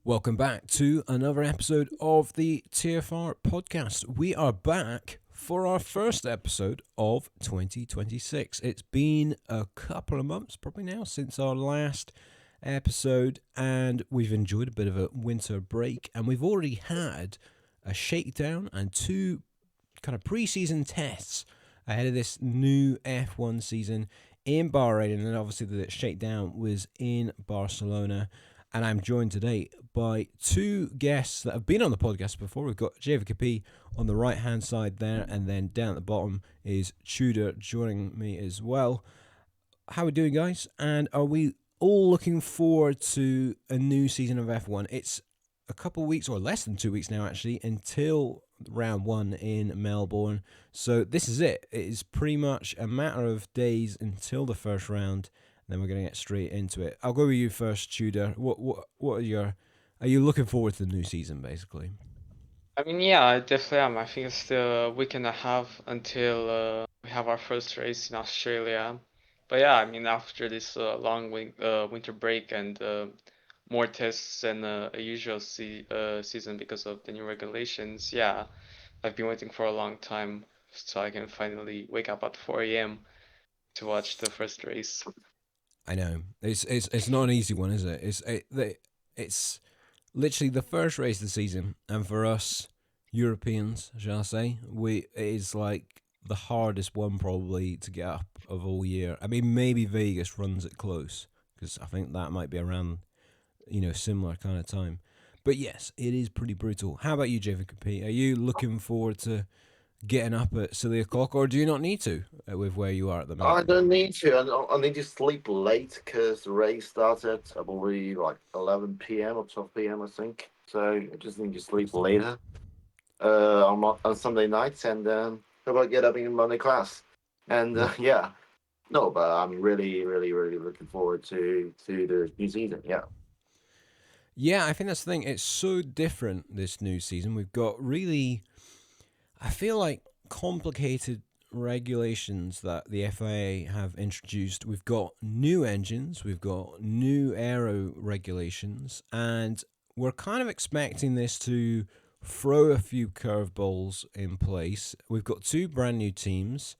Welcome back to another episode of the TFR Podcast. We are back for our first episode of 2026. It's been a couple of months probably now since our last episode, and we've enjoyed a bit of a winter break, and we've already had a shakedown and two kind of preseason tests ahead of this new F1 season in Bahrain, and then obviously the shakedown was in Barcelona. And I'm joined today by two guests that have been on the podcast before. We've got GVKP on the right-hand side there, and then down at the bottom is Tudor joining me as well. How are we doing, guys? And are we all looking forward to a new season of F1? It's a couple weeks, or less than 2 weeks now, actually, until round one in Melbourne. So this is it. It is pretty much a matter of days until the first round. Then we're going to get straight into it. I'll go with you first, Tudor. What are you looking forward to the new season, basically? I definitely am. I think it's still a week and a half until we have our first race in Australia. But yeah, after this long winter break and more tests than a usual season because of the new regulations, yeah, I've been waiting for a long time so I can finally wake up at 4 a.m. to watch the first race. I know it's not an easy one, is it? It's literally the first race of the season, and for us Europeans, shall I say, it is like the hardest one probably to get up of all year. I mean, maybe Vegas runs it close because I think that might be around similar kind of time. But yes, it is pretty brutal. How about you, JVKP? Are you looking forward to getting up at silly o'clock, or do you not need to with where you are at the minute? I don't need to. I need to sleep late because the race starts at I believe like 11 p.m. or 12 p.m. I think. So I just need to sleep later on Sunday nights and probably get up in Monday class. And yeah, no, but I'm really, really, really looking forward to the new season. Yeah. Yeah, I think that's the thing. It's so different this new season. We've got really, I feel like, complicated regulations that the FIA have introduced. We've got new engines, we've got new aero regulations, and we're kind of expecting this to throw a few curveballs in place. We've got two brand new teams,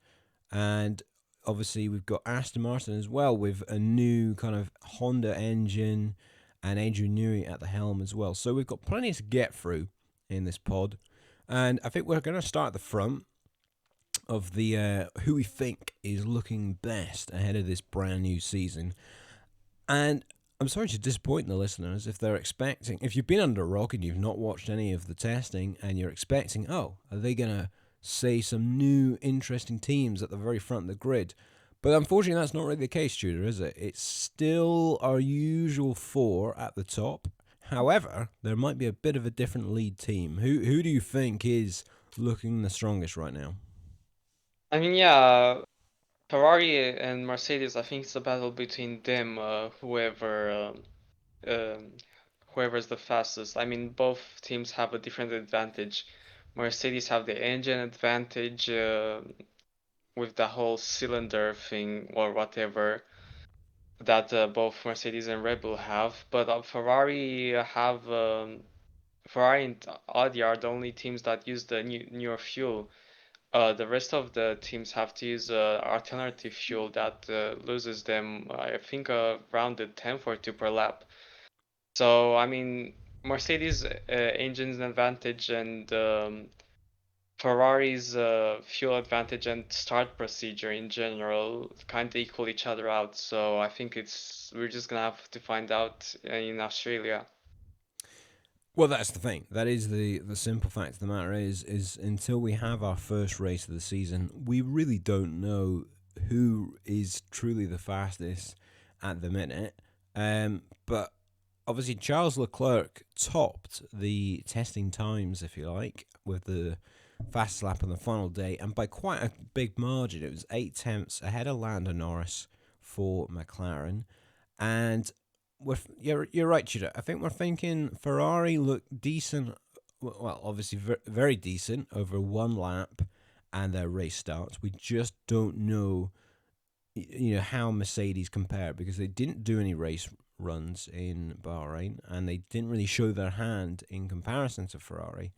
and obviously we've got Aston Martin as well with a new kind of Honda engine and Adrian Newey at the helm as well. So we've got plenty to get through in this pod. And I think we're going to start at the front of the who we think is looking best ahead of this brand new season. And I'm sorry to disappoint the listeners if they're expecting, if you've been under a rock and you've not watched any of the testing and you're expecting, are they going to say some new interesting teams at the very front of the grid? But unfortunately, that's not really the case, Tudor, is it? It's still our usual four at the top. However, there might be a bit of a different lead team. Who do you think is looking the strongest right now? Yeah, Ferrari and Mercedes, I think it's a battle between them, um, whoever's the fastest. Both teams have a different advantage. Mercedes have the engine advantage with the whole cylinder thing or whatever that both Mercedes and Red Bull have, but Ferrari and Audi are the only teams that use the newer fuel. The rest of the teams have to use alternative fuel that loses them, I think, around the 10th or 2 per lap. So, Mercedes engine's advantage and Ferrari's fuel advantage and start procedure in general kind of equal each other out. So I think we're just gonna have to find out in Australia. Well, that's the thing. That is the simple fact of the matter is until we have our first race of the season, we really don't know who is truly the fastest at the minute. But obviously, Charles Leclerc topped the testing times, if you like, with the fast lap on the final day, and by quite a big margin. It was 8 tenths ahead of Lando Norris for McLaren, and you're right, Tudor. I think we're thinking Ferrari looked decent. Well, obviously very decent over one lap, and their race starts. We just don't know, how Mercedes compare because they didn't do any race runs in Bahrain, and they didn't really show their hand in comparison to Ferrari.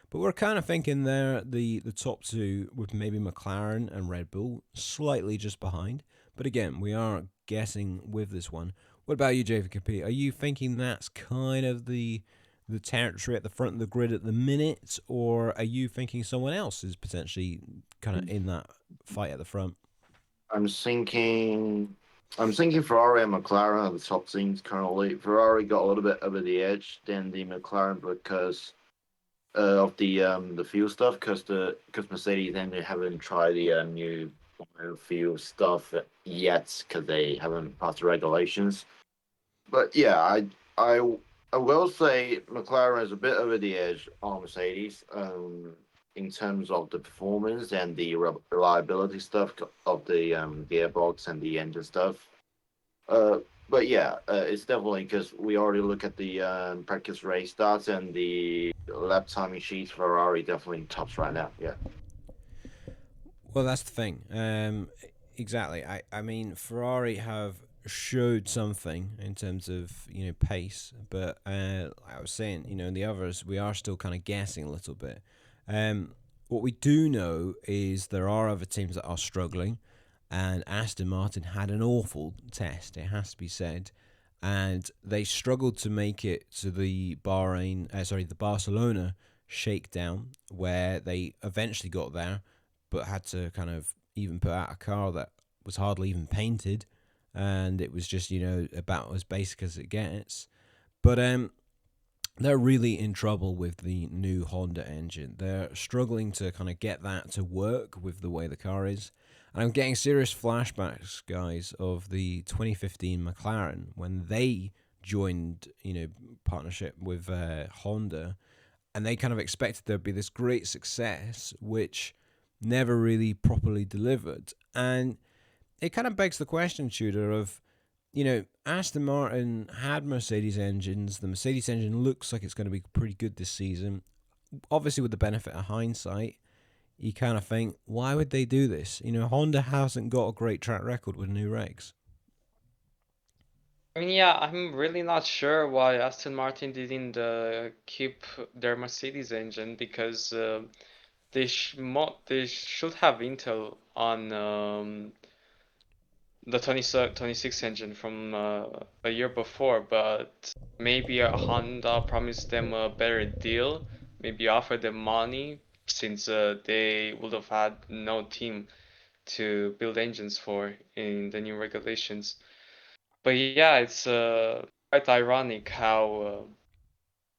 But we're kind of thinking they're the top two, with maybe McLaren and Red Bull slightly just behind. But again, we are guessing with this one. What about you, JVKP? Are you thinking that's kind of the territory at the front of the grid at the minute, or are you thinking someone else is potentially kind of in that fight at the front? I'm thinking Ferrari and McLaren are the top teams currently. Ferrari got a little bit over the edge than the McLaren because of the fuel stuff, because Mercedes then they haven't tried the new fuel stuff yet because they haven't passed the regulations. But yeah, I I will say McLaren is a bit over the edge on Mercedes in terms of the performance and the reliability stuff of the gearbox and the engine stuff. Uh, but yeah, it's definitely because we already look at the practice race stats and the lap timing sheets. Ferrari definitely tops right now. Yeah. Well, that's the thing. Exactly. I mean, Ferrari have showed something in terms of pace, but I was saying, the others we are still kind of guessing a little bit. What we do know is there are other teams that are struggling, and Aston Martin had an awful test. It has to be said, and they struggled to make it to the the Barcelona shakedown, where they eventually got there, but had to kind of even put out a car that was hardly even painted, and it was just about as basic as it gets. But they're really in trouble with the new Honda engine. They're struggling to kind of get that to work with the way the car is. And I'm getting serious flashbacks, guys, of the 2015 McLaren when they joined, partnership with Honda, and they kind of expected there'd be this great success, which never really properly delivered. And it kind of begs the question, Tudor, of, Aston Martin had Mercedes engines. The Mercedes engine looks like it's going to be pretty good this season. Obviously, with the benefit of hindsight, you kind of think, why would they do this? Honda hasn't got a great track record with new regs. I mean, yeah, I'm really not sure why Aston Martin didn't keep their Mercedes engine because they should have Intel on the 26 engine from a year before, but maybe Honda promised them a better deal, maybe offered them money since they would have had no team to build engines for in the new regulations. But yeah, it's quite ironic how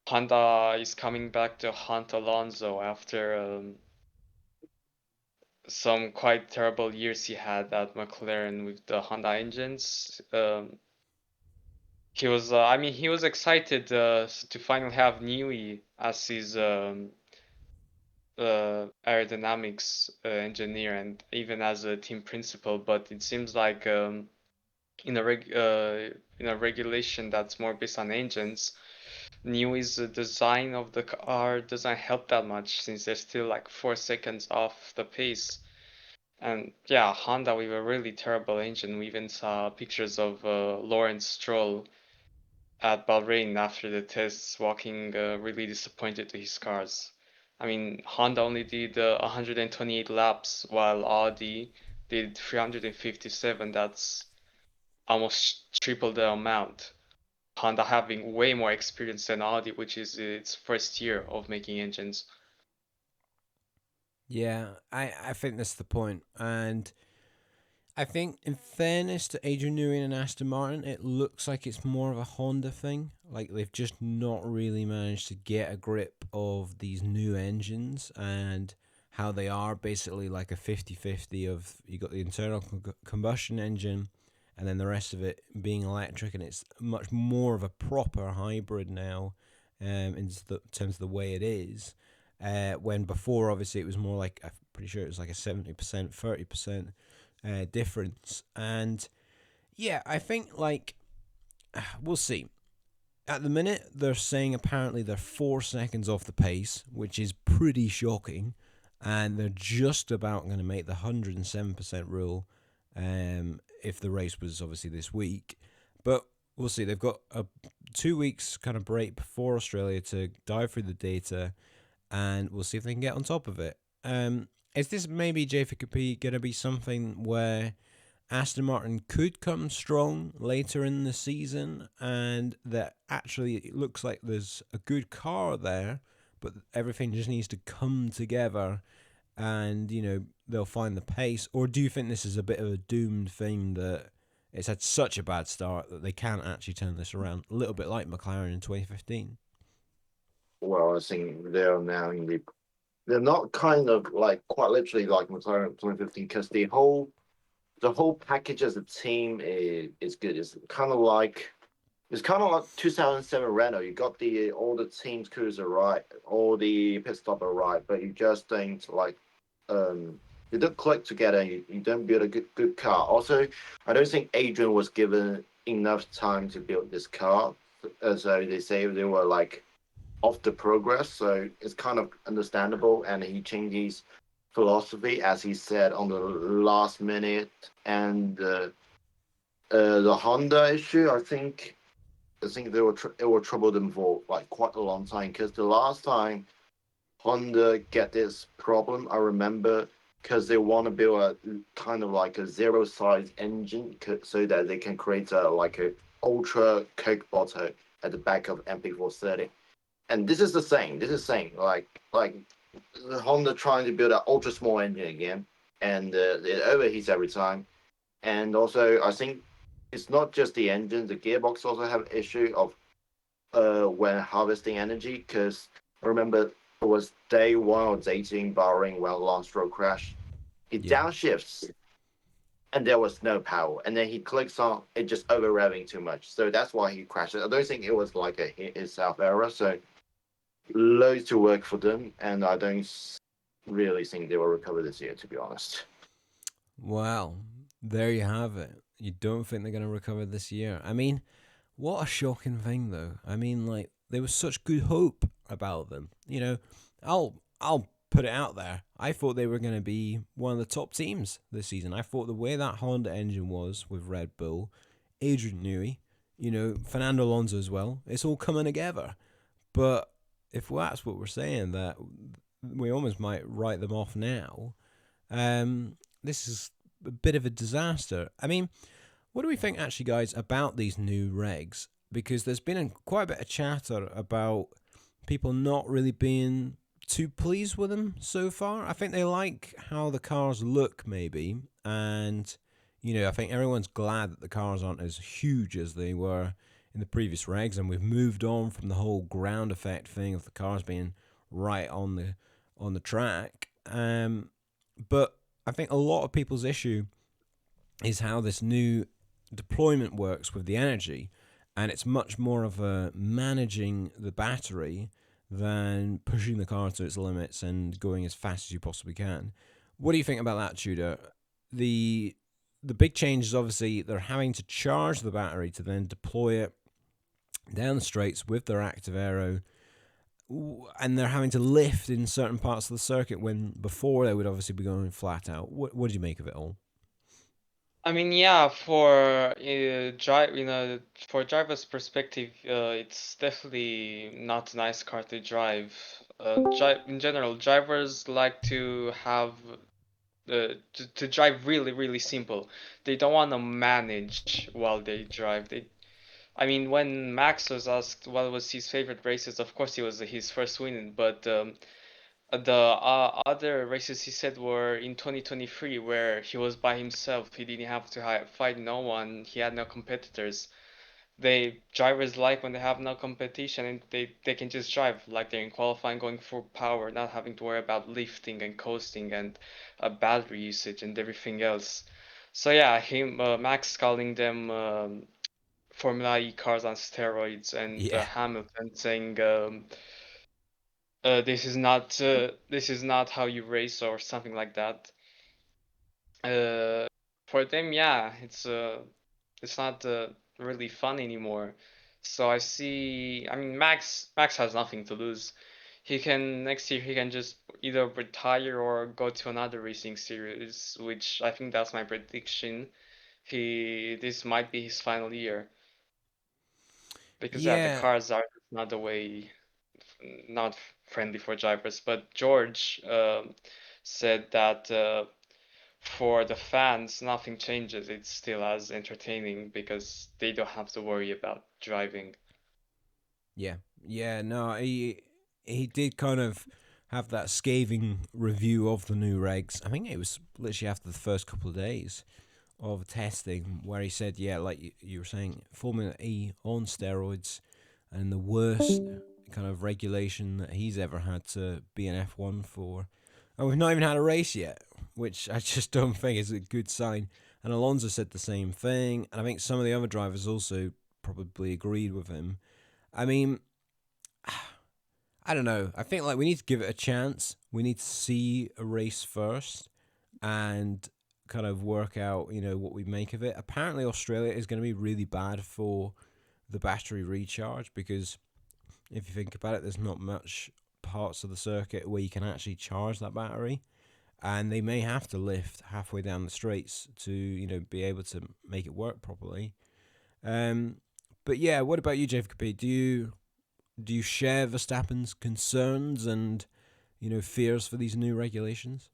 Honda is coming back to hunt Alonso after some quite terrible years he had at McLaren with the Honda engines. He was excited to finally have Newey as his aerodynamics engineer and even as a team principal. But it seems like in a regulation that's more based on engines, Newey's design of the car doesn't help that much since they're still like 4 seconds off the pace. And yeah, Honda with a really terrible engine. We even saw pictures of Lawrence Stroll at Bahrain after the tests, walking really disappointed to his cars. I mean, Honda only did 128 laps, while Audi did 357. That's almost triple the amount. Honda having way more experience than Audi, which is its first year of making engines. Yeah, I think that's the point. And I think, in fairness to Adrian Newey and Aston Martin, it looks like it's more of a Honda thing. Like, they've just not really managed to get a grip of these new engines and how they are basically like a 50-50 of, you got the internal combustion engine and then the rest of it being electric, and it's much more of a proper hybrid now in terms of the way it is. When before, obviously, it was more like, I'm pretty sure it was like a 70%, 30% difference. And yeah, I think, like, we'll see. At the minute, they're saying apparently they're 4 seconds off the pace, which is pretty shocking. And they're just about going to make the 107% rule if the race was obviously this week. But We'll see. They've got a 2 weeks kind of break before Australia to dive through the data, and we'll see if they can get on top of it. Is this maybe JVKP going to be something where Aston Martin could come strong later in the season, and that actually it looks like there's a good car there, but everything just needs to come together, and they'll find the pace? Or do you think this is a bit of a doomed thing that it's had such a bad start that they can't actually turn this around, a little bit like McLaren in 2015? Well, I think they're now in the they're not kind of like quite literally like McLaren 2015 because the whole package as a team is good. It's kind of like 2007 Renault. You got the all the teams crews are right, all the pit stop are right, but you just don't like you don't click together. You don't build a good car. Also, I don't think Adrian was given enough time to build this car. So they say they were like off the progress. So it's kind of understandable, and he changed his philosophy as he said on the last minute. And the Honda issue, I think they were troubled them for like quite a long time because the last time Honda get this problem, I remember because they want to build a kind of like a zero size engine so that they can create a ultra coke bottle at the back of MP430. And this is the same. This is the same. Like the Honda trying to build an ultra small engine again, and it overheats every time. And also, I think it's not just the engine; the gearbox also have issue of when harvesting energy. Because I remember it was day one of dating Bahrain when Lance Stroll crashed. He Yeah. downshifts and there was no power, and then he clicks on it just over revving too much. So that's why he crashed. I don't think it was like a hit himself error. So loads to work for them, and I don't really think they will recover this year, to be honest. Well, there you have it. You don't think they're going to recover this year? I mean, what a shocking thing, though. I mean, like there was such good hope about them. I'll put it out there. I thought they were going to be one of the top teams this season. I thought the way that Honda engine was with Red Bull, Adrian Newey, Fernando Alonso as well. It's all coming together. But if that's what we're saying, that we almost might write them off now. This is a bit of a disaster. I mean, what do we think, actually, guys, about these new regs? Because there's been quite a bit of chatter about people not really being too pleased with them so far. I think they like how the cars look, maybe, and I think everyone's glad that the cars aren't as huge as they were in the previous regs, and we've moved on from the whole ground effect thing of the cars being right on the track. But I think a lot of people's issue is how this new deployment works with the energy, and it's much more of a managing the battery than pushing the car to its limits and going as fast as you possibly can. What do you think about that, Tudor? The big change is obviously they're having to charge the battery to then deploy it down the straights with their active aero, and they're having to lift in certain parts of the circuit when before they would obviously be going flat out. What do you make of it all? I mean, yeah, for for driver's perspective, it's definitely not a nice car to drive. In general, drivers like to have to drive really, really simple. They don't want to manage while they drive. I mean, when Max was asked what was his favorite races, of course it was his first win, but the other races he said were in 2023 where he was by himself. He didn't have to fight no one. He had no competitors. Drivers like when they have no competition and they can just drive like they're in qualifying, going for power, not having to worry about lifting and coasting and battery usage and everything else. So yeah, Max calling them Formula E cars on steroids, and Yeah, Hamilton saying this is not how you race or something like that. Uh, for them, yeah, it's not really fun anymore. So I see. I mean, Max has nothing to lose. He can next year he can just either retire or go to another racing series, which I think that's my prediction. This might be his final year. because the Yeah, cars are not the way, not friendly for drivers. But George said that for the fans, nothing changes. It's still as entertaining because they don't have to worry about driving. yeah, yeah. No, he did kind of have that scathing review of the new regs. I think it was literally after the first couple of days of testing where he said, yeah, like you were saying, Formula E on steroids, and the worst kind of regulation that he's ever had to be an F1 for. And we've not even had a race yet, which I just don't think is a good sign. And Alonso said the same thing, and I think some of the other drivers also probably agreed with him. I mean, I don't know. I think like we need to give it a chance. We need to see a race first and kind of work out, what we make of it. Apparently Australia is going to be really bad for the battery recharge because if you think about it, there's not much parts of the circuit where you can actually charge that battery. And they may have to lift halfway down the straights to, be able to make it work properly. Um, but yeah, what about you, JVKP? Do you share Verstappen's concerns and fears for these new regulations?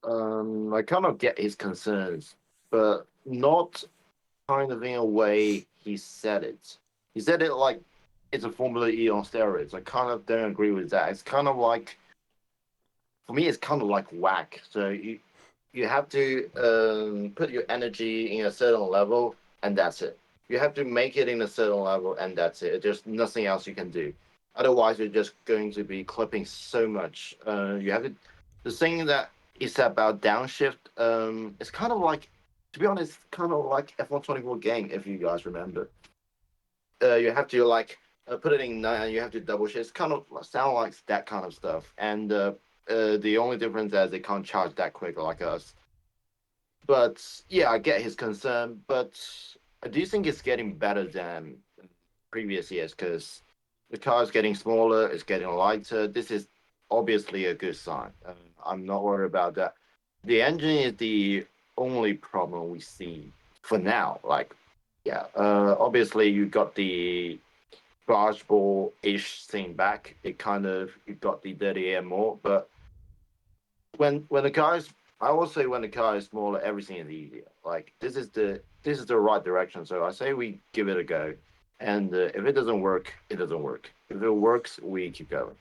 I kind of get his concerns, but not kind of in a way he said it. He said it like it's a Formula E on steroids. I kind of don't agree with that. It's kind of like, for me, it's kind of like whack. So you have to put your energy in a certain level, and that's it. You have to make it in a certain level, and that's it. There's nothing else you can do. Otherwise, you're just going to be clipping so much. You have to. The thing that is said about downshift, it's kind of like, to be honest, kind of like F124 game, if you guys remember. You have to like put it in nine, and you have to double shift. It's kind of sound like that kind of stuff. And the only difference is they can't charge that quick like us. But yeah, I get his concern, but I do think it's getting better than previous years because the car is getting smaller, it's getting lighter. This is obviously a good sign. I'm not worried about that. The engine is the only problem we see for now. Like, yeah, obviously you got the bargeball ish thing back. It kind of you got the dirty air more, but when the car is, I will say when the car is smaller, everything is easier. Like this is the right direction. So I say we give it a go, and if it doesn't work, it doesn't work. If it works, we keep going.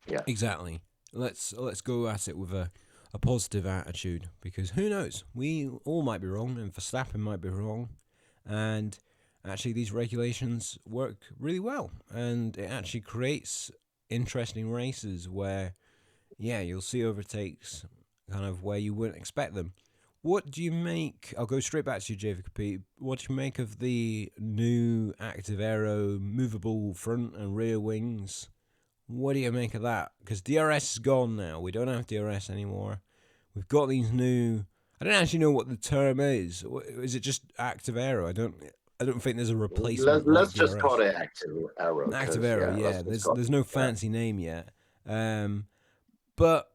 Yeah, Exactly. Let's go at it with a positive attitude because who knows? We all might be wrong, and Verstappen might be wrong, and actually these regulations work really well, and it actually creates interesting races where, yeah, you'll see overtakes kind of where you wouldn't expect them. What do you make? I'll go straight back to you, JVKP. What do you make of the new active aero, movable front and rear wings? What do you make of that? Because DRS is gone now. We don't have DRS anymore. We've got these new. I don't actually know what the term is. Is it just active aero? I don't think there's a replacement let's like just call DRS. it active arrow Active because aero, yeah, yeah. let's just There's call there's no it. Yeah. fancy name yet. But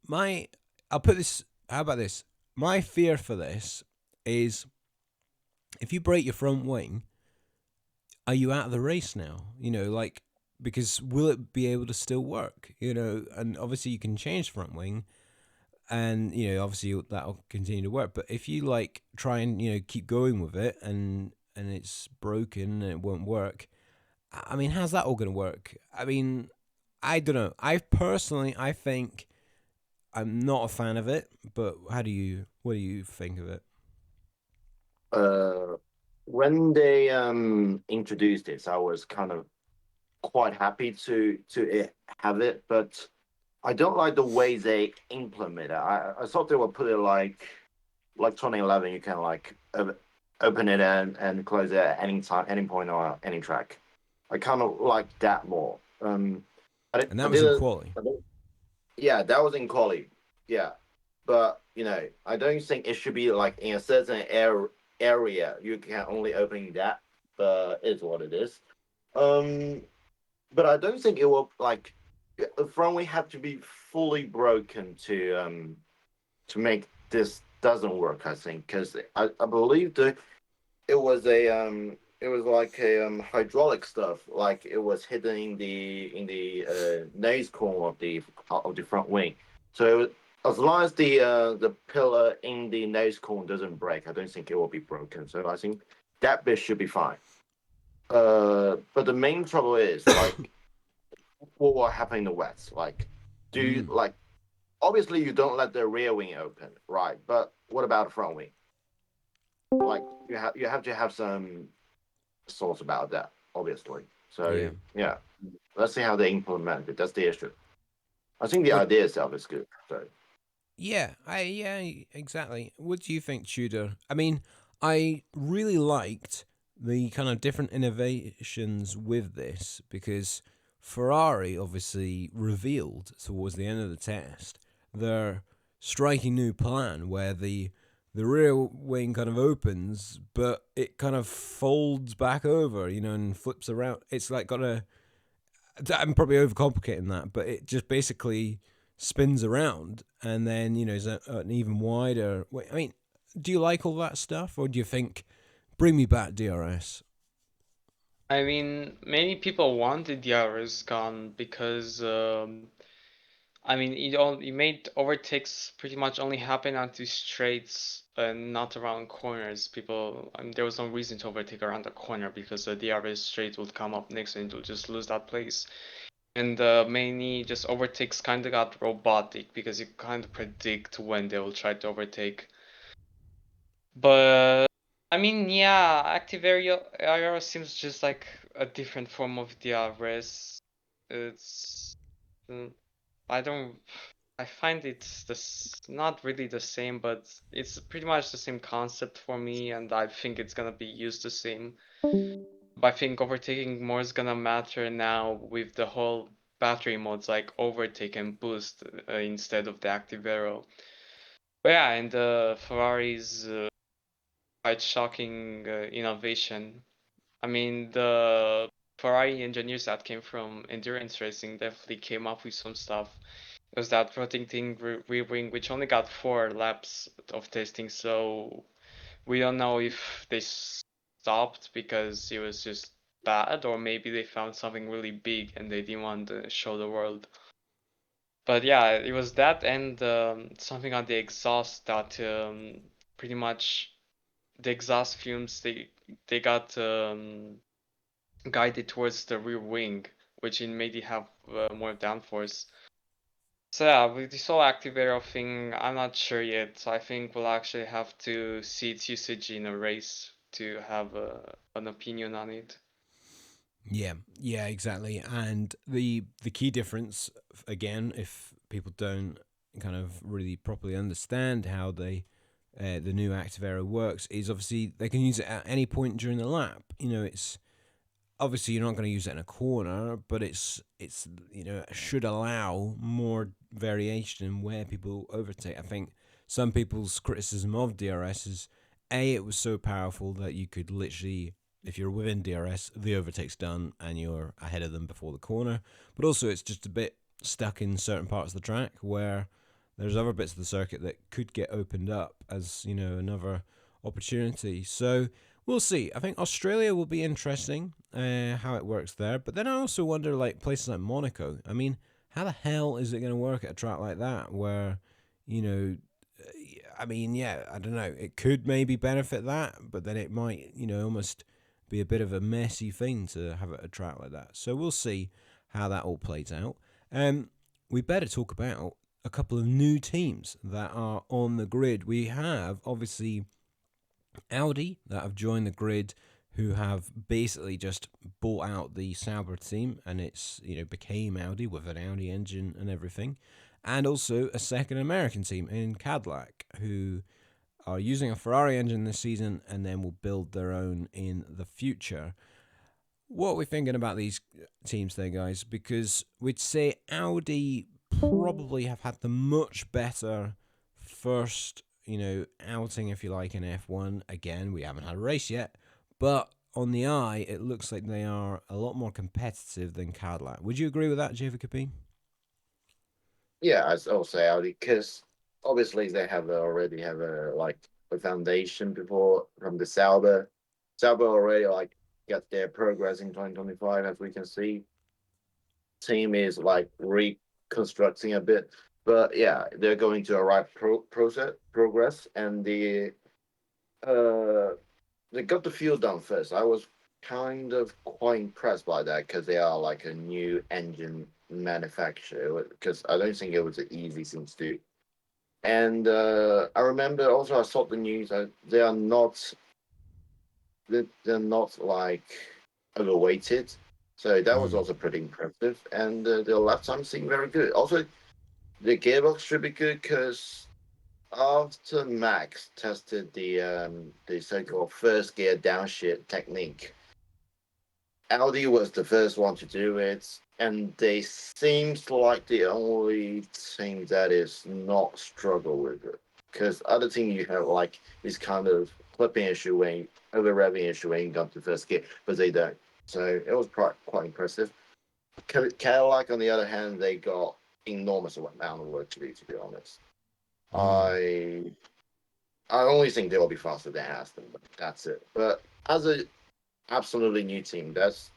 my I'll put this. How about this? My fear for this is if you break your front wing, are you out of the race now? Like because will it be able to still work? And obviously you can change front wing, and obviously that'll continue to work. But if you like try and keep going with it, and it's broken and it won't work, I mean, how's that all going to work? I mean, I don't know. I think I'm not a fan of it. But what do you think of it? Uh, when they introduced this, I was kind of quite happy to have it, but I don't like the way they implement it. I thought they would put it like 2011. You can like open it and close it at any time, any point or any track. I kind of like that more. And I that was in didn't. quali. Yeah, that was in quali. Yeah, but I don't think it should be like in a certain area you can only open that. But it's what it is. Um, but I don't think it will like the front wing have to be fully broken to make this doesn't work. I think because I believe it was it was like a hydraulic stuff, like it was hidden in the nose cone of the front wing. So it was, as long as the pillar in the nose cone doesn't break, I don't think it will be broken. So I think that bit should be fine. But the main trouble is like what will happen in the west? Like, do you Mm. like obviously you don't let the rear wing open, right? But what about the front wing? Like you have to have some thoughts about that, obviously. So Yeah. yeah, let's see how they implement it. That's the issue. I think the What? idea itself is good. So Yeah, exactly. What do you think, Tudor? I mean, I really liked the kind of different innovations with this because Ferrari obviously revealed towards the end of the test their striking new plan where the rear wing kind of opens, but it kind of folds back over, and flips around. It's like got a I'm probably overcomplicating that, but it just basically spins around and then, is an even wider. Wait, I mean, do you like all that stuff or do you think, bring me back DRS? I mean, many people wanted the hours gone because I mean, it made overtakes pretty much only happen onto straights and not around corners. People, I mean, there was no reason to overtake around the corner because the DRS straight would come up next and it would just lose that place. And many just overtakes kind of got robotic because you kind of predict when they will try to overtake. But I mean, yeah, active area seems just like a different form of DRS. It's mm, I don't. I find it's this not really the same, but it's pretty much the same concept for me, and I think it's gonna be used the same. But I think overtaking more is gonna matter now with the whole battery modes like overtake and boost instead of the active arrow. But yeah, and Ferrari's quite shocking innovation. I mean, the Ferrari engineers that came from endurance racing definitely came up with some stuff. It was that rotating rear wing, which only got 4 laps of testing, so we don't know if they stopped because it was just bad, or maybe they found something really big and they didn't want to show the world. But yeah, it was that and something on the exhaust that pretty much the exhaust fumes they got guided towards the rear wing, which it made it have more downforce. So yeah, with this whole activator thing, I'm not sure yet. So I think we'll actually have to see its usage in a race to have an opinion on it. Yeah, exactly. And the key difference, again, if people don't kind of really properly understand how the new active arrow works, is obviously they can use it at any point during the lap. It's obviously you're not going to use it in a corner, but it's should allow more variation in where people overtake. I think some people's criticism of DRS is it was so powerful that you could literally, if you're within DRS, the overtake's done and you're ahead of them before the corner. But also it's just a bit stuck in certain parts of the track where there's other bits of the circuit that could get opened up as another opportunity. So we'll see. I think Australia will be interesting, how it works there. But then I also wonder, like places like Monaco. I mean, how the hell is it going to work at a track like that where, you know, I mean, yeah, I don't know. It could maybe benefit that, but then it might, almost be a bit of a messy thing to have at a track like that. So we'll see how that all plays out. We better talk about a couple of new teams that are on the grid. We have obviously Audi that have joined the grid, who have basically just bought out the Sauber team, and it's became Audi with an Audi engine and everything, and also a second American team in Cadillac who are using a Ferrari engine this season and then will build their own in the future. What are we thinking about these teams there, guys? Because we'd say Audi probably have had the much better first, outing, if you like, in F1. Again, we haven't had a race yet, but on the eye, it looks like they are a lot more competitive than Cadillac. Would you agree with that, JVKP? yeah, I'll say Audi because obviously they already have a foundation before from the Sauber. Sauber already like get their progress in 2025. As we can see, team is like reconstructing a bit, but yeah, they're going to arrive process progress, and uh they got the fuel done first. I was kind of quite impressed by that because they are like a new engine manufacturer. Because I don't think it was an easy thing to do. And I remember also I saw the news. They are not they're not like overweighted, so that was Mm. also pretty impressive. And the lap time seemed very good. Also, the gearbox should be good because after Max tested the so-called first gear downshift technique, Audi was the first one to do it, and they seems like the only team that is not struggle with it. Because other team you have like this kind of clipping issue when over revving issue when you come to first gear, but they don't. So it was quite impressive. Cadillac, on the other hand, they got enormous amount of work to do. To be honest, Mm. I I only think they will be faster than Aston, but that's it. But as a absolutely new team, that's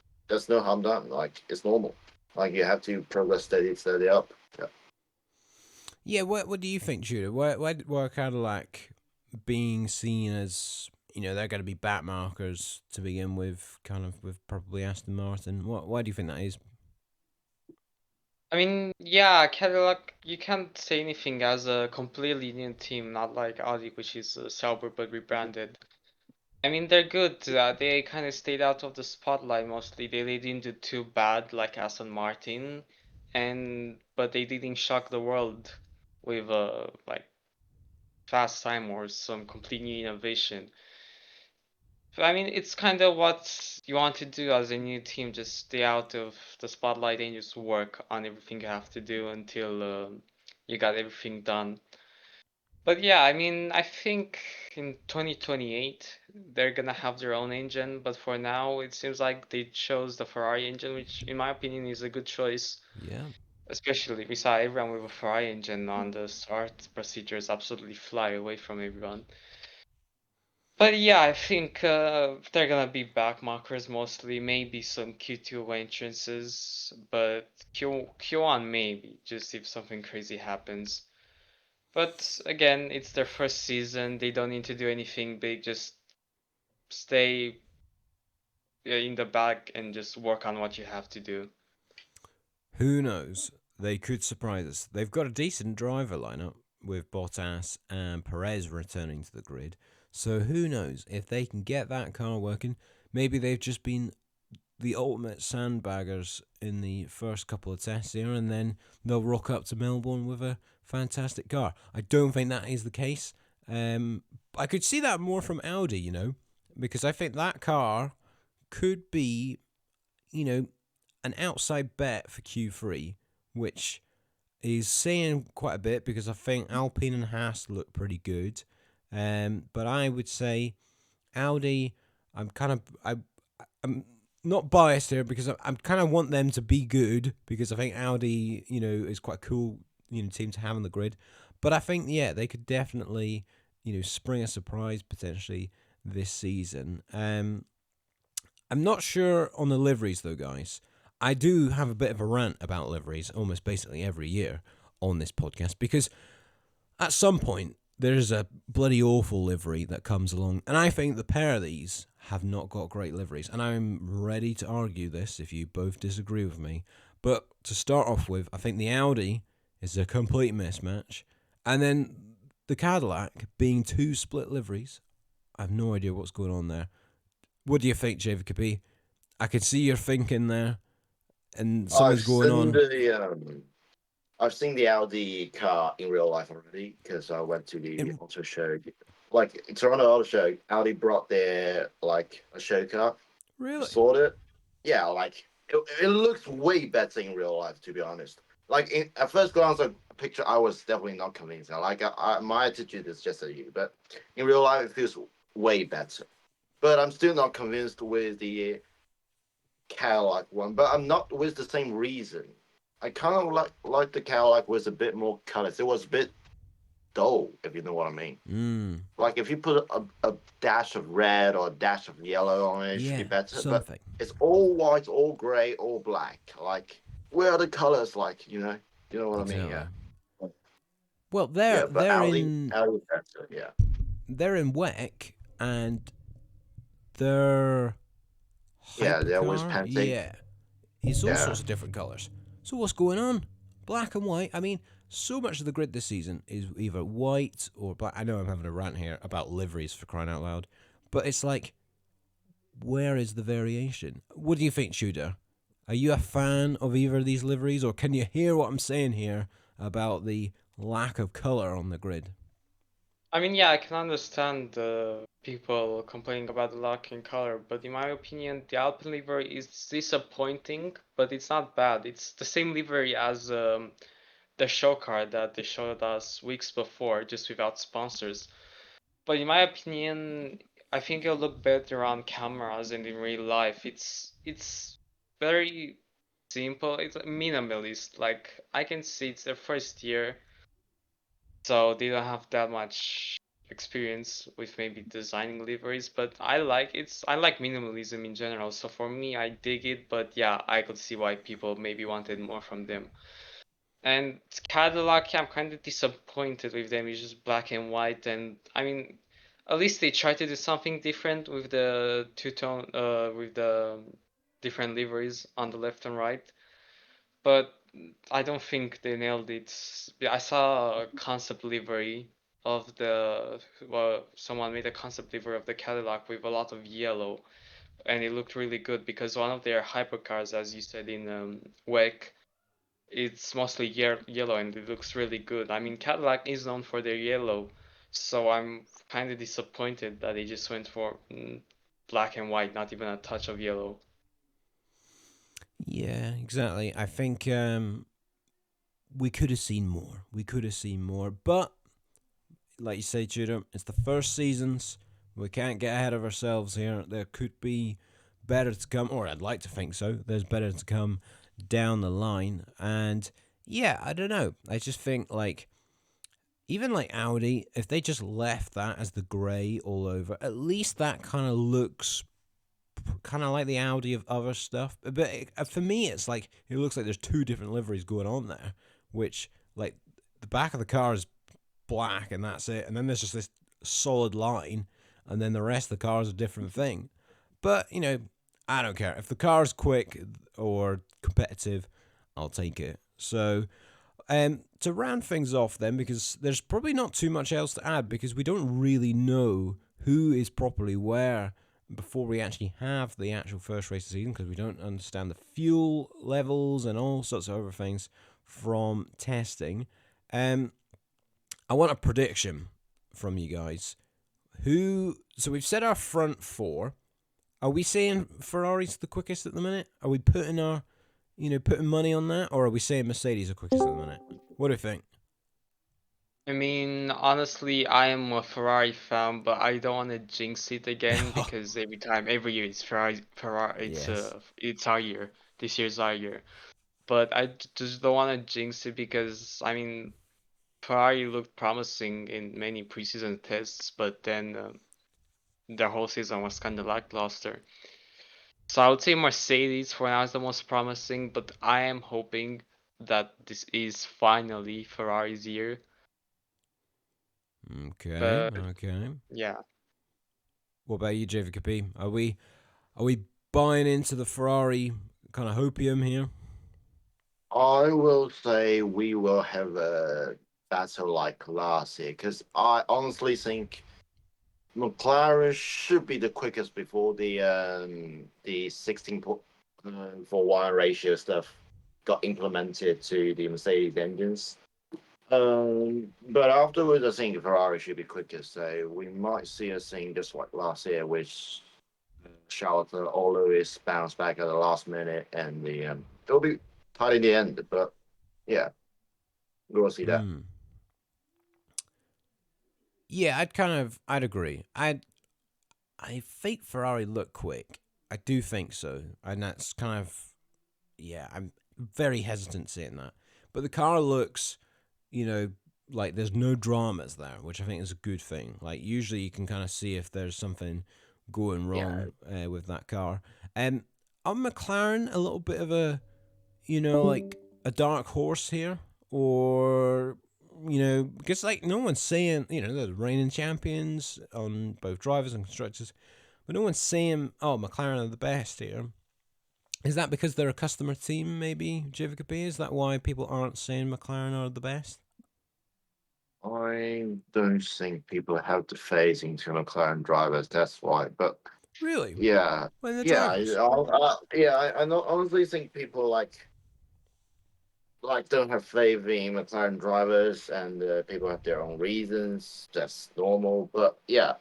no harm done. Like it's normal. Like you have to progress steady up. Yeah. Yeah, what do you think, Judah? Why Cadillac being seen as, they're going to be back markers to begin with, kind of with probably Aston Martin? Why do you think that is? I mean, yeah, Cadillac, you can't say anything as a completely new team, not like Audi, which is Sauber but rebranded. I mean, they're good. They kind of stayed out of the spotlight mostly. They didn't do too bad like Aston Martin, and but they didn't shock the world with like fast time or some complete new innovation. I mean, it's kind of what you want to do as a new team, just stay out of the spotlight and just work on everything you have to do until you got everything done. But yeah, I mean, I think in 2028 they're gonna have their own engine, but for now it seems like they chose the Ferrari engine, which in my opinion is a good choice. Yeah. Especially we saw everyone with a Ferrari engine on the start procedures absolutely fly away from everyone. But yeah, I think they're gonna be backmarkers mostly, maybe some Q2 entrances, but Q1 maybe, just if something crazy happens. But again, it's their first season. They don't need to do anything big. Just stay in the back and just work on what you have to do. Who knows? They could surprise us. They've got a decent driver lineup with Bottas and Perez returning to the grid. So who knows if they can get that car working? Maybe they've just been the ultimate sandbaggers in the first couple of tests here, and then they'll rock up to Melbourne with a fantastic car. I don't think that is the case. I could see that more from Audi, because I think that car could be, you know, an outside bet for Q3, which is saying quite a bit because I think Alpine and Haas look pretty good. But I would say Audi. I'm not biased here because I kind of want them to be good because I think Audi, is quite a cool, team to have on the grid. But I think, yeah, they could definitely, spring a surprise potentially this season. I'm not sure on the liveries though, guys. I do have a bit of a rant about liveries almost basically every year on this podcast because at some point there's a bloody awful livery that comes along, and I think the pair of these have not got great liveries, and I'm ready to argue this if you both disagree with me. But to start off with, I think the Audi is a complete mismatch, and then the Cadillac being two split liveries, I have no idea what's going on there. What do you think, JVKP? I can see you're thinking there, and I've something's going seen on. I've seen the Audi car in real life already because I went to the In, auto show. Like Toronto Auto Show, Audi brought their like a show car. I really? saw it. Yeah, like it looks way better in real life, to be honest. Like at first glance, a picture, I was definitely not convinced. My attitude is just a you, but in real life, it feels way better. But I'm still not convinced with the Cadillac one. But I'm not with the same reason. I kind of like the Cadillac was a bit more colors. It was a bit dull, if you know what I mean. Mm. Like if you put a dash of red or a dash of yellow on it, it should be Yeah, better. But something. it's all white, all grey, all black. Like where are the colors? Like you know what I mean? Exactly. Yeah, Well, yeah. But they're in Audi better. Yeah, WEC and their yeah. They're always hypercar, pancake. yeah, it's all Yeah. sorts of different colors. So what's going on? Black and white. I mean, so much of the grid this season is either white or black. I know I'm having a rant here about liveries for crying out loud, but it's like, where is the variation? What do you think, Tudor? Are you a fan of either of these liveries, or can you hear what I'm saying here about the lack of color on the grid? I mean, yeah, I can understand the people complaining about the lack in color, but in my opinion, the Alpine livery is disappointing, but it's not bad. It's the same livery as the show car that they showed us weeks before, just without sponsors. But in my opinion, I think it'll look better on cameras and in real life. It's very simple. It's minimalist. Like I can see it's their first year, so they don't have that much experience with maybe designing liveries. But I like minimalism in general. So for me, I dig it. But yeah, I could see why people maybe wanted more from them. And Cadillac, yeah, I'm kind of disappointed with them. It's just black and white, and I mean, at least they tried to do something different with the two-tone, with the different liveries on the left and right. But I don't think they nailed it. Yeah, I saw a concept livery of the, well, someone made a concept livery of the Cadillac with a lot of yellow, and it looked really good because one of their hypercars, as you said in WEC, it's mostly yellow and it looks really good. I mean, Cadillac is known for their yellow, so I'm kind of disappointed that they just went for black and white, not even a touch of yellow. Yeah, exactly. I think we could have seen more. We could have seen more, but like you say, Tudor, it's the first seasons. We can't get ahead of ourselves here. There could be better to come, or I'd like to think so. There's better to come down the line, and yeah, I don't know. I just think like even like Audi, if they just left that as the grey all over, at least that kind of looks kind of like the Audi of other stuff. But for me, it's like it looks like there's two different liveries going on there, which like the back of the car is black and that's it, and then there's just this solid line, and then the rest of the car is a different thing. But I don't care if the car is quick or competitive, I'll take it. So to round things off then, because there's probably not too much else to add because we don't really know who is properly where before we actually have the actual first race of the season, because we don't understand the fuel levels and all sorts of other things from testing. I want a prediction from you guys. So we've said our front four. Are we saying Ferrari's the quickest at the minute? Are we putting putting money on that, or are we saying Mercedes are quickest at the minute? What do you think? I mean, honestly, I am a Ferrari fan, but I don't want to jinx it again because every year it's Ferrari, Yes. it's our year. This year's our year. But just don't want to jinx it because I mean, Ferrari looked promising in many preseason tests, but then their whole season was kind of lackluster. So I would say Mercedes for now is the most promising, but I am hoping that this is finally Ferrari's year. Okay. But Okay. yeah, What about you, JVKP? Are we buying into the Ferrari kind of hopium here? I will say we will have a battle like last year because I honestly think McLaren should be the quickest before the 16:1 ratio stuff got implemented to the Mercedes engines. But afterwards, I think Ferrari should be quickest. So we might see a thing just like last year, which Charlotte or Lewis bounced back at the last minute, and it'll be tight in the end. But yeah, we'll see that. Yeah, I'd agree. I think Ferrari look quick. I do think so, and that's kind of yeah. I'm very hesitant saying that, but the car looks, you know, like there's no dramas there, which I think is a good thing. Like usually you can kind of see if there's something going wrong with that car. On McLaren, a little bit of a, like a dark horse here, or because like no one's saying, they're the reigning champions on both drivers and constructors, but no one's saying, oh, McLaren are the best here. Is that because they're a customer team, maybe, GVKP? Is that why people aren't saying McLaren are the best? I don't think people have the faith into McLaren drivers. That's why. But Really? yeah, When the yeah, drivers? I honestly think people don't have faith in McLaren drivers, and people have their own reasons. That's normal. But yeah,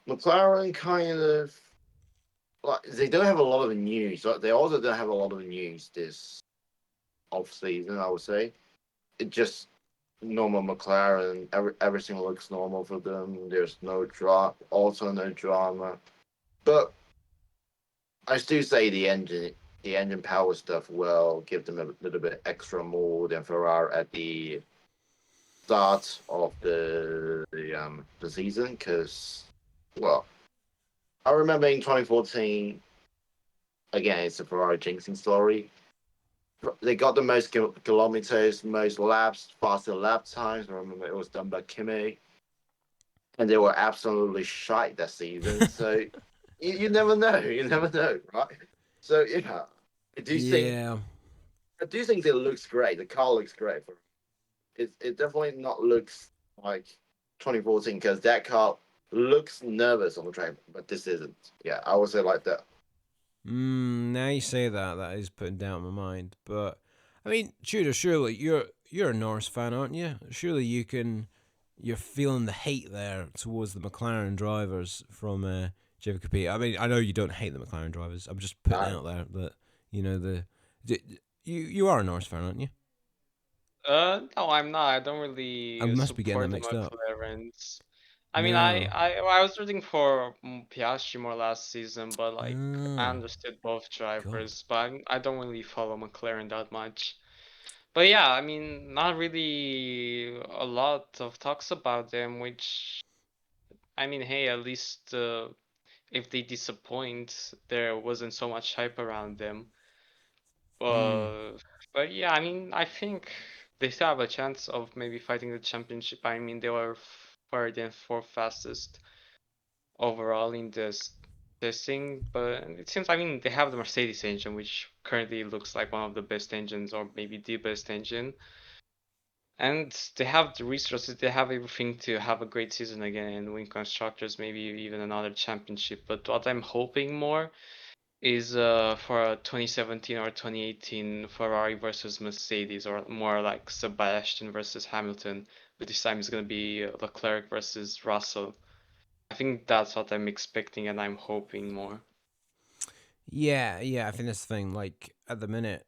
McLaren kind of like they don't have a lot of news. But they also don't have a lot of news this off season. I would say it just normal McLaren. Everything looks normal for them. There's no also no drama. But I still say the engine power stuff will give them a little bit extra more than Ferrari at the start of the season. Because, well, I remember in 2014, again, it's a Ferrari jinxing story. They got the most kilometers, most laps, faster lap times. I remember it was done by Kimi, and they were absolutely shite that season. So you never know. You never know, right? So yeah, I do think Yeah. I do think it looks great. The car looks great. It definitely not looks like 2014 because that car looks nervous on the track, but this isn't. Yeah, I would say like that. Now you say that is putting down my mind. But I mean, Tudor, surely you're a Norris fan, aren't you? Surely you're feeling the hate there towards the McLaren drivers from JVKP. I mean, I know you don't hate the McLaren drivers. I'm just putting out there that you are a Norris fan, aren't you? No, I'm not. I don't I really must be getting that support the mixed up. McLarens. I mean, No. I was rooting for Piastri more last season, but like I Oh, understood both God. drivers, but I don't really follow McLaren that much. But yeah, I mean, not really a lot of talks about them, which I mean, hey, at least if they disappoint, there wasn't so much hype around them. Hmm. But yeah, I mean, I think they still have a chance of maybe fighting the championship. I mean, they were third and fourth fastest overall in this testing, but it seems, I mean, they have the Mercedes engine, which currently looks like one of the best engines, or maybe the best engine. And they have the resources, they have everything to have a great season again and win constructors, maybe even another championship. But what I'm hoping more is for a 2017 or 2018 Ferrari versus Mercedes, or more like Sebastian versus Hamilton, but this time it's going to be Leclerc versus Russell. I think that's what I'm expecting and I'm hoping more. Yeah, I think that's the thing. Like, at the minute,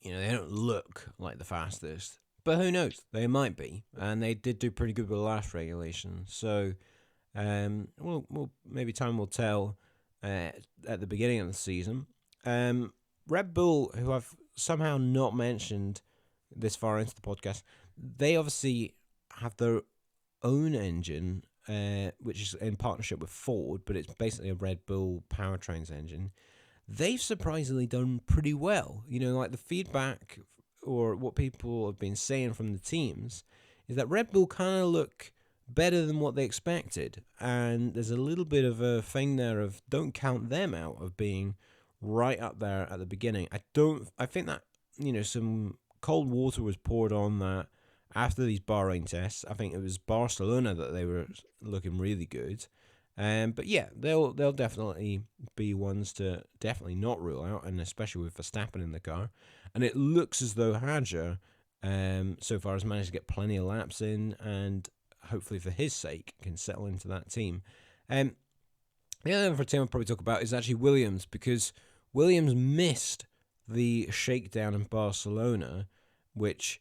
they don't look like the fastest. But who knows? They might be. And they did do pretty good with the last regulation. So, maybe time will tell at the beginning of the season. Red Bull, who I've somehow not mentioned this far into the podcast, they obviously have their own engine, which is in partnership with Ford, but it's basically a Red Bull powertrains engine. They've surprisingly done pretty well. Like the feedback or what people have been saying from the teams is that Red Bull kind of look better than what they expected. And there's a little bit of a thing there of don't count them out of being right up there at the beginning. I think that, some cold water was poured on that after these Bahrain tests. I think it was Barcelona that they were looking really good. But yeah, they'll definitely be ones to definitely not rule out, and especially with Verstappen in the car. And it looks as though Hadjar, so far, has managed to get plenty of laps in, and hopefully for his sake can settle into that team. The other team I'll probably talk about is actually Williams, because Williams missed the shakedown in Barcelona, which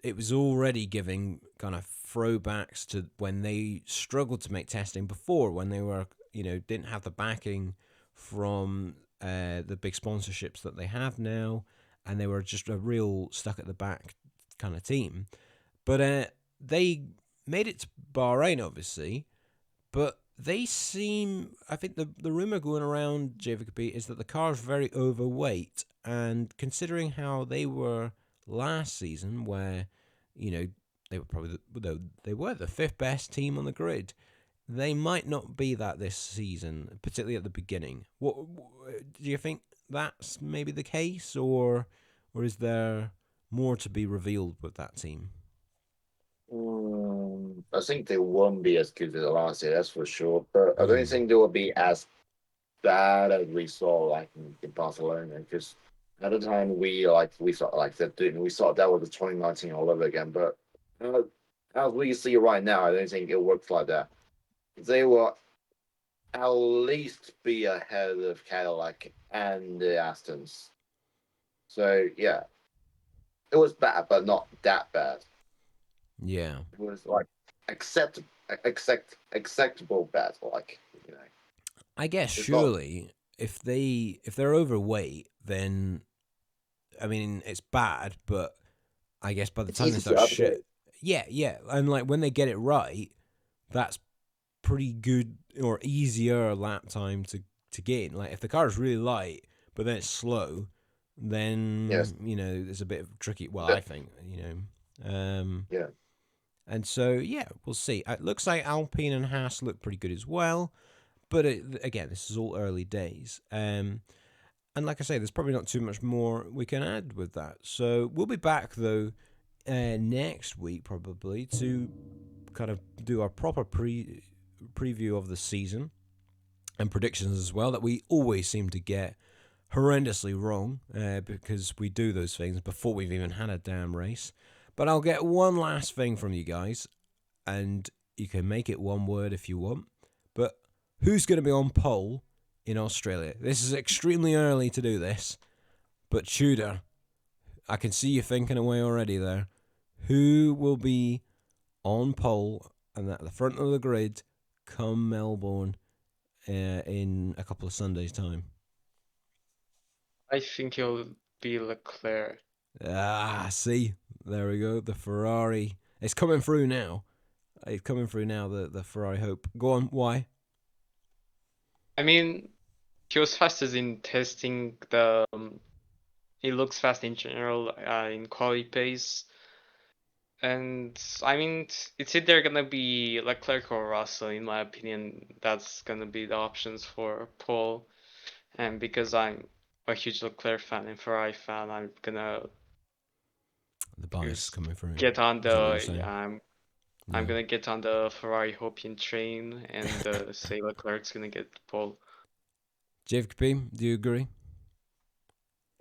it was already giving kind of throwbacks to when they struggled to make testing before, when they were, didn't have the backing from the big sponsorships that they have now, and they were just a real stuck at the back kind of team. But they made it to Bahrain, obviously, but they seem, I think the rumour going around JVKP is that the car is very overweight, and considering how they were last season, where, they were probably they were the fifth best team on the grid, they might not be that this season, particularly at the beginning. What do you think? That's maybe the case, or is there more to be revealed with that team? I think they won't be as good as last year, that's for sure. But I don't think they will be as bad as we saw like in Barcelona. Because at the time we saw like that, we saw that was the 2019 all over again. But as we see right now, I don't think it works like that. They will at least be ahead of Cadillac and the Astons. So yeah, it was bad, but not that bad. Yeah. It was like acceptable bad, like I guess it's not. surely if they're overweight, then I mean it's bad, but I guess by the It's time they easy start to upgrade. yeah, and like when they get it right, that's pretty good or easier lap time to gain. Like if the car is really light, but then it's slow, then Yes. it's a bit of tricky. Well, Yeah. I think Yeah. and so yeah, we'll see. It looks like Alpine and Haas look pretty good as well, but again, this is all early days. And like I say, there's probably not too much more we can add with that. So we'll be back though next week probably to kind of do our proper preview of the season and predictions as well that we always seem to get horrendously wrong because we do those things before we've even had a damn race. But I'll get one last thing from you guys, and you can make it one word if you want. But who's going to be on pole in Australia? This is extremely early to do this, but Tudor, I can see you thinking away already there. Who will be on pole and at the front of the grid come Melbourne in a couple of Sundays' time? I think it'll be Leclerc. See, there we go. The Ferrari. It's coming through now. It's coming through now, the Ferrari hope. Go on, why? I mean, he was fastest in testing. He looks fast in general in quality pace. And I mean, it's either gonna be Leclerc or Russell, in my opinion. That's gonna be the options for pole. And because I'm a huge Leclerc fan and Ferrari fan, I'm gonna The bias is coming through. get on Is that what you're the saying? I'm gonna get on the Ferrari Hopian train and say Leclerc's gonna get pole. JVKP, do you agree?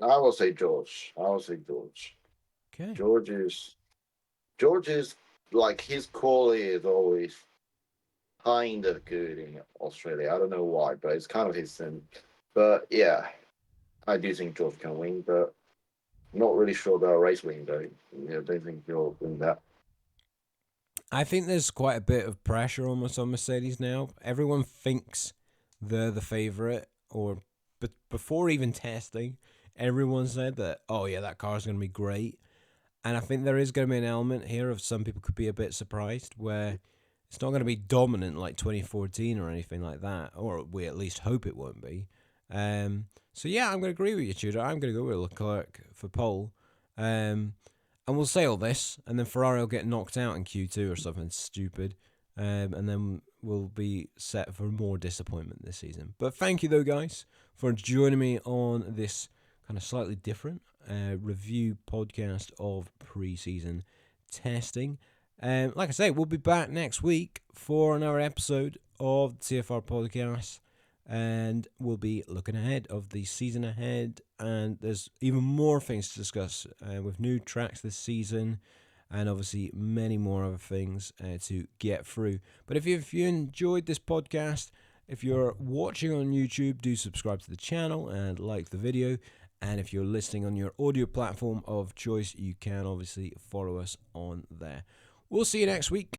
I will say George. Okay. George is like his quality is always kind of good in Australia. I don't know why, but it's kind of his thing. But yeah, I do think George can win, but I'm not really sure about a race win though. I don't think he'll win that. I think there's quite a bit of pressure almost on Mercedes now. Everyone thinks they're the favourite, but before even testing, everyone said that, oh yeah, that car's going to be great. And I think there is going to be an element here of some people could be a bit surprised where it's not going to be dominant like 2014 or anything like that, or we at least hope it won't be. So yeah, I'm going to agree with you, Tudor. I'm going to go with Leclerc for pole. And we'll say all this, and then Ferrari will get knocked out in Q2 or something stupid, and then we'll be set for more disappointment this season. But thank you, though, guys, for joining me on this kind of slightly different review podcast of preseason testing. Like I say, we'll be back next week for another episode of the TFR Podcast, and we'll be looking ahead of the season ahead, and there's even more things to discuss with new tracks this season, and obviously many more other things to get through. But if you enjoyed this podcast, if you're watching on YouTube, do subscribe to the channel and like the video, and if you're listening on your audio platform of choice, you can obviously follow us on there. We'll see you next week.